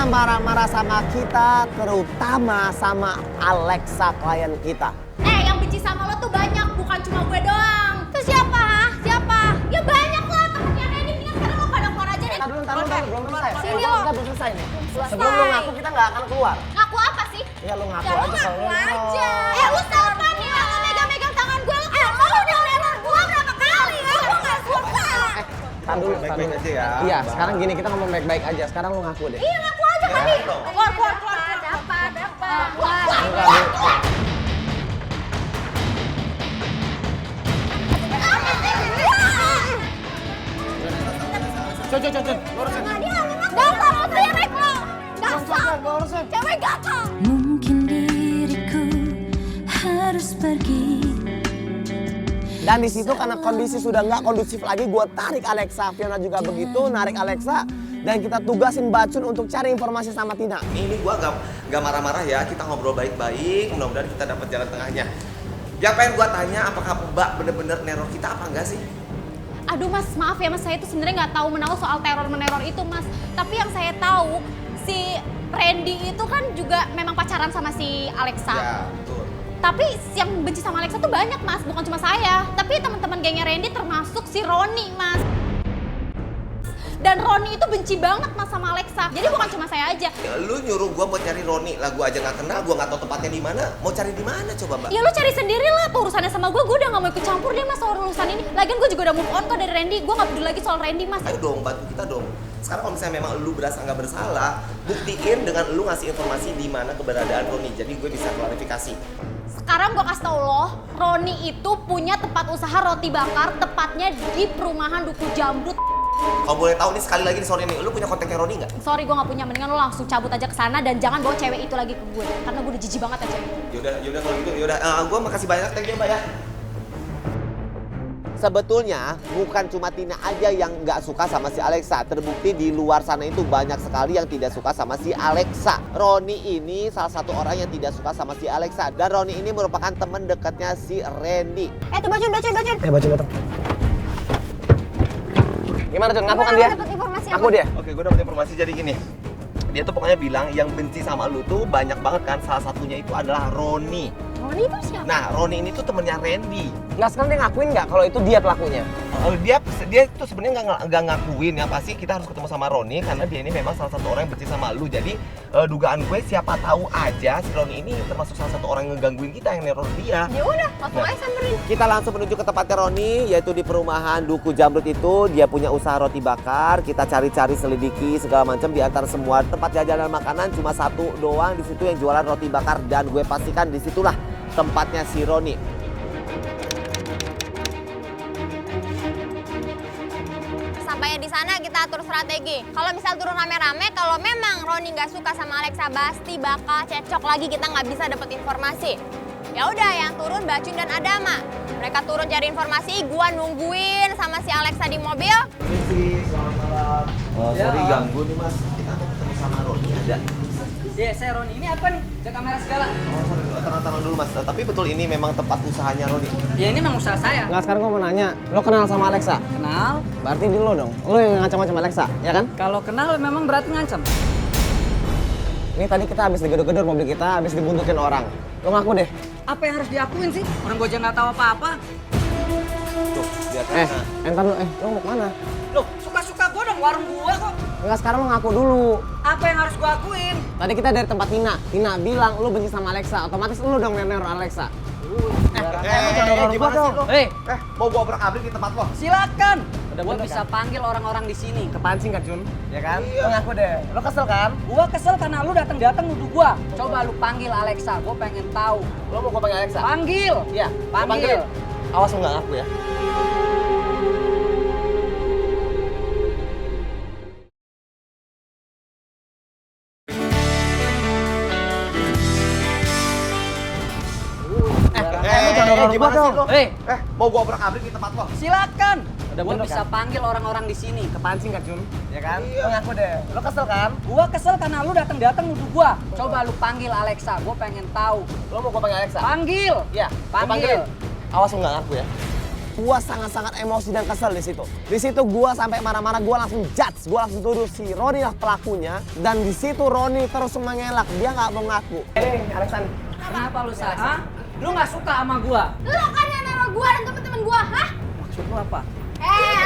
jangan marah-marah sama kita, terutama sama Alexa klien kita. Yang benci sama lo tuh banyak, bukan cuma gue doang. Terus siapa, ha? Siapa? Ya banyak lah temennya Randy. Mendingan sekarang lo pada keluar aja deh. Tahan dulu, belum selesai. Sini Kita lo. belum selesai nih. Selesai. Sebelum lu ngaku, kita nggak akan keluar. Ngaku apa sih? Ya lu ngaku Ya lo aja kalau ngaku lu aja. Lu siapa nih? Lo megang-megang tangan gue. Lo udah neror gue berapa kali ya? Lo gak suka. Tahan dulu, Baik-baik aja ya. Iya, sekarang gini, kita ngomong baik-baik aja. Sekarang lu ngaku deh. Iya ngaku aja tadi. Keluar. Dapat. Cot. Dasar lo sirik lo. Dasar. Cewek gatel. Mungkin diriku harus pergi. Dan di situ karena kondisi sudah nggak kondusif lagi, gue tarik Alexa, Fiona juga begitu, narik Alexa, dan kita tugasin Bacun untuk cari informasi sama Tina. Ini gua gak marah-marah ya, kita ngobrol baik-baik, mudah-mudahan kita dapat jalan tengahnya. Yang pengen gua tanya, apakah Mbak bener-bener neror kita apa enggak sih? Aduh mas, maaf ya mas, saya itu sebenarnya nggak tahu menahu soal teror-meneror itu mas. Tapi yang saya tahu, si Randy itu kan juga memang pacaran sama si Alexa. Ya, betul. Tapi yang benci sama Alexa tuh banyak mas, bukan cuma saya. Tapi teman-teman gengnya Randy termasuk si Roni mas. Dan Roni itu benci banget mas sama Alexa. Jadi bukan cuma saya aja. Ya, lu nyuruh gua buat cari Roni, lah gua aja nggak kenal, gua nggak tahu tempatnya di mana. Mau cari di mana coba, Mbak? Ya lu cari sendiri lah, apa urusannya sama gue udah gak mau ikut campur deh mas soal urusan ini. Lagian gue juga udah move on kok dari Randy, gue gak peduli lagi soal Randy mas. Ayo dong, bantu kita dong. Sekarang kalau misalnya memang lu berasa nggak bersalah, buktiin dengan lu ngasih informasi di mana keberadaan Roni. Jadi gue bisa klarifikasi. Sekarang gue kasih tau lo, Roni itu punya tempat usaha roti bakar, tepatnya di perumahan Duku Jamrut. Kalau boleh tahu nih sekali lagi nih, sorry nih, lu punya kontaknya Roni nggak? Sorry gue gak punya, mendingan lo langsung cabut aja ke sana dan jangan bawa cewek itu lagi ke gue. Karena gue udah jijik banget ya cewek. Yaudah kalau gitu, yaudah. Gue makasih banyak, thank you Mbak ya. Sebetulnya bukan cuma Tina aja yang nggak suka sama si Alexa. Terbukti di luar sana itu banyak sekali yang tidak suka sama si Alexa. Roni ini salah satu orang yang tidak suka sama si Alexa. Dan Roni ini merupakan teman dekatnya si Randy. Tuh Bacun. Bacun datang. Gimana Jun? Ngaku kan dia? Dapet informasi Aku dia. Oke, gue dapet informasi jadi gini. Dia tuh pokoknya bilang yang benci sama lu tuh banyak banget kan. Salah satunya itu adalah Roni. Roni itu siapa? Nah, Roni ini tuh temennya Randy. Nggak sekarang dia ngakuin nggak kalau itu dia pelakunya? Dia tuh sebenarnya nggak ngakuin. Yang pasti kita harus ketemu sama Roni karena dia ini memang salah satu orang yang benci sama lu. Jadi dugaan gue siapa tahu aja si Roni ini termasuk salah satu orang yang ngegangguin kita, yang neror dia. Ya udah, langsung aja samperin. Kita langsung menuju ke tempatnya Roni, yaitu di perumahan Duku Jamrut itu. Dia punya usaha roti bakar. Kita cari-cari, selidiki segala macam di antara semua tempat jajanan makanan. Cuma satu doang di situ yang jualan roti bakar, dan gue pastikan disitulah tempatnya si Roni. Sampainya di sana kita atur strategi. Kalau misal turun rame-rame, kalau memang Roni nggak suka sama Alexa, pasti bakal cecok lagi, kita nggak bisa dapet informasi. Ya udah, yang turun Bacun dan Adama. Mereka turun cari informasi, gua nungguin sama si Alexa di mobil. Permisi, selamat malam. Sorry ganggu nih mas. Kita mau ketemu sama Roni, ada? Iya, saya Roni. Ini apa nih? Cek kamera segala. Oh, sorry, tenang dulu mas. Tapi betul ini memang tempat usahanya Roni. Ya ini memang usaha saya. Nggak, sekarang gue mau nanya, lo kenal sama Alexa? Kenal? Berarti di lo dong, lo yang ngancam-ngancam Alexa, ya kan? Kalau kenal memang berarti ngancam. Ini tadi kita habis digedor-gedor mobil kita, habis dibuntutin orang. Lo ngaku deh. Apa yang harus diakuin sih? Orang gue aja nggak tahu apa-apa. Tuh, lihat. Entar lo, lo mau kemana? Loh, suka-suka gue dong, warung gue kok. Enggak, sekarang lo ngaku dulu. Apa yang harus gue akuin? Tadi kita dari tempat Tina. Tina bilang lo benci sama Alexa, otomatis lo dong yang neror Alexa. Gimana sih lo? Hei, Mau gua obrak-abrik di tempat lo? silakan. Udah Gue bener bisa kan? panggil orang-orang di sini. Kepancing kan, Jun? Ya kan? Lo ngaku deh. Lo kesel kan? Gue kesel karena lu datang-datang nuduh gue. Coba lu panggil Alexa, gue pengen tahu. Lo mau gue panggil Alexa? Panggil. Iya, gua Panggil. Awas lo nggak ngaku ya. Gimana sih lo? Hei, Mau gua obrak-abrik di tempat lo? silakan. Udah Gue bener bisa kan? panggil orang-orang di sini. Kepancing kan, Jun? Ya kan? Lo ngaku deh. Lo kesel kan? Gua kesel karena lu datang-datang nuduh gua. Coba lu panggil Alexa, gua pengen tahu. Lo mau gue panggil Alexa? Panggil. Iya, gua Panggil. panggilin. Awas lo nggak ngaku ya. Gua sangat-sangat emosi dan kesel di situ. Di situ gua sampai marah-marah, gua langsung judge, gua langsung tuduh si Roni lah pelakunya. Dan di situ Roni terus mengelak, dia nggak mau ngaku. Alexan. Kenapa lu Sa? Hah? Lu nggak suka sama gua? Lo kan yang neror gua dan temen-temen gua, hah? Maksud lu apa?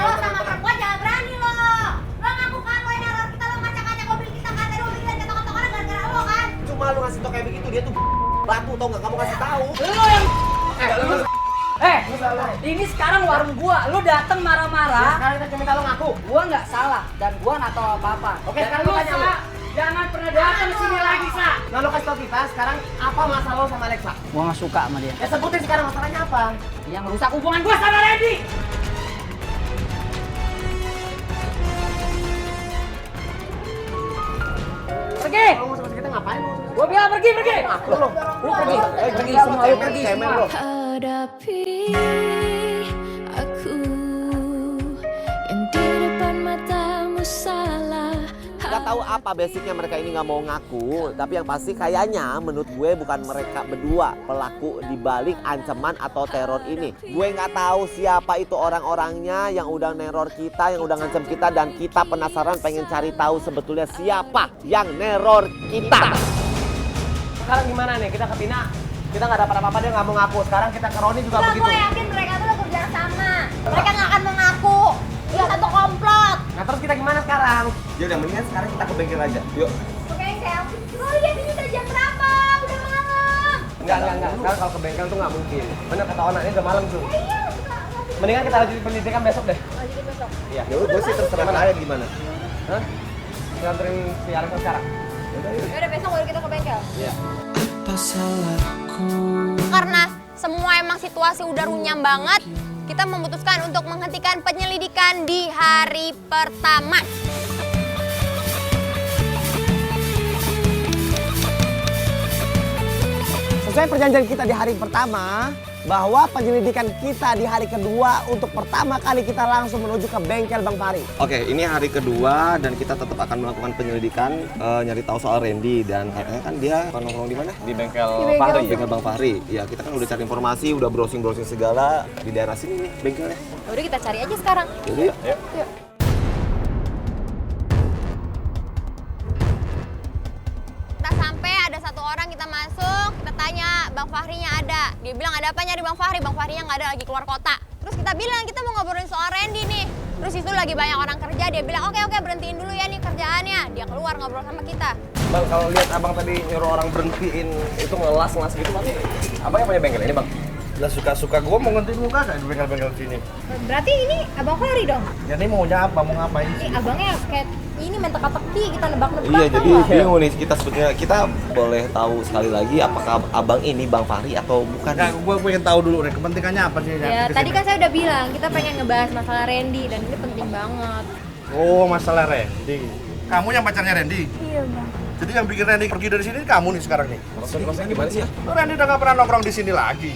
Lo sama perempuan jangan berani lo. Lo ngaku kan lo yang neror kita, lo ngacak-ngacak mobil kita kan, tadi mobil kita ketok-ketok orang gara-gara lo kan. Cuma lu ngasih tau kayak begitu, dia tuh batu tau nggak? Kamu ngasih tahu. Lu yang ini sekarang warung gua, lu dateng marah-marah. Sekarang kita cuma minta lu ngaku. Gua nggak salah dan gua nggak tahu apa-apa. Oke, Dan sekarang lu gua tanya Sa, lu. jangan pernah datang sini lagi Sa. Nah, lu kasih tau kita sekarang apa masalah lo sama Alexa? Gua nggak suka sama dia. Ya sebutin sekarang masalahnya apa? Yang rusak hubungan gua sama Randy. Pergi. Kalau mau sama kita ngapain lu? Gua bilang pergi. Lu pergi. Pergi semua, lu pergi semua. Hadapi aku yang di depan matamu salah. Gak tahu apa basicnya mereka ini nggak mau ngaku, tapi yang pasti kayaknya menurut gue bukan mereka berdua pelaku dibalik ancaman atau teror ini. Gue nggak tahu siapa itu orang-orangnya yang udah neror kita, yang udah ngancam kita, dan kita penasaran pengen cari tahu sebetulnya siapa yang neror kita. Sekarang gimana nih? Kita ke Tina, kita nggak dapat apa-apa, dia nggak mau ngaku. Sekarang kita ke Roni juga begitu. Gue yakin mereka tuh udah kerja sama. Mereka nggak akan mengaku. Dia satu komplot. Nah terus kita gimana sekarang? Ya udah mendingan sekarang kita ke bengkel aja. Yuk. Ke bengkel. Oh iya, ini udah jam berapa? Udah malam. Enggak. Sekarang kalau ke bengkel tuh nggak mungkin. Bener kata Ona, ini udah malam tuh. Iya, Mendingan kita lanjutin pendidikan besok deh. lanjutin besok. Iya. Ya udah, gue sih terserah kalian gimana. Hah? Nganterin si Alexa sekarang. Yaudah besok baru kita ke bengkel. Iya. Karena semua emang situasi udah runyam banget, kita memutuskan untuk menghentikan penyelidikan di hari pertama. Sesuai perjanjian kita di hari pertama, bahwa penyelidikan kita di hari kedua untuk pertama kali kita langsung menuju ke bengkel Bang Fahri. Oke, ini hari kedua dan kita tetap akan melakukan penyelidikan, nyari tahu soal Randy, dan katanya kan dia nongkrong di mana? Di bengkel Fahri, bengkel Bang Fahri. Ya, kita kan udah cari informasi, udah browsing segala di daerah sini nih bengkelnya. Udah kita cari aja sekarang. Jadi yuk. Yuk. Kita sampai ada satu orang, kita masuk, kita tanya Bang Fahrinya ada. Dia bilang ada apa nyari Bang Fahri? Bang Fahrinya nggak ada, lagi keluar kota. Terus kita bilang kita mau ngobrolin soal Randy nih. Terus itu lagi banyak orang kerja, dia bilang oke berhentiin dulu ya nih kerjaannya. Dia keluar ngobrol sama kita. Bang, kalau lihat abang tadi nyuruh orang berhentiin itu ngelas gitu, berarti abang yang punya bengkel ini, Bang? Lah suka-suka gue mau ngentiin muka kayak di bengkel-bengkel sini. Berarti ini Abang Fahri dong? Ya ini maunya apa? Mau ngapain Ini sih? abangnya kayak ini main teka-teki, kita nebak-nebak. Iya, tau jadi nggak? bingung nih kita sebetulnya. Kita boleh tahu sekali lagi apakah abang ini Bang Fahri atau bukan? Nah, gue pengen tahu dulu deh kepentingannya apa sih? Ya, tadi kan saya udah bilang kita pengen ngebahas masalah Randy dan ini penting banget. Oh, masalah Randy. Kamu yang pacarnya Randy? Iya, Bang. Jadi yang bikin Randy pergi dari sini kamu nih sekarang nih. Maksudnya gimana sih ya? Lo Randy udah gak pernah nongkrong di sini lagi.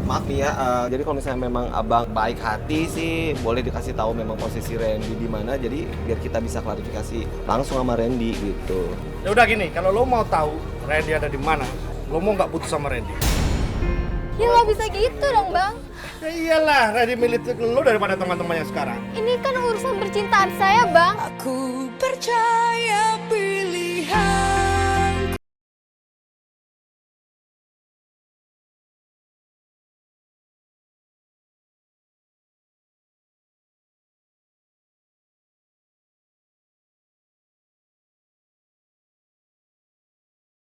Maaf nih ya, jadi kalau misalnya memang abang baik hati sih, boleh dikasih tahu memang posisi Randy di mana, jadi biar kita bisa klarifikasi langsung sama Randy gitu. Ya udah gini, kalau lo mau tahu Randy ada di mana, lo mau nggak putus sama Randy? Ya nggak bisa gitu dong, Bang. Ya iyalah, Randy milih lo daripada teman-temannya sekarang. Ini kan urusan percintaan saya, Bang. Aku percaya bila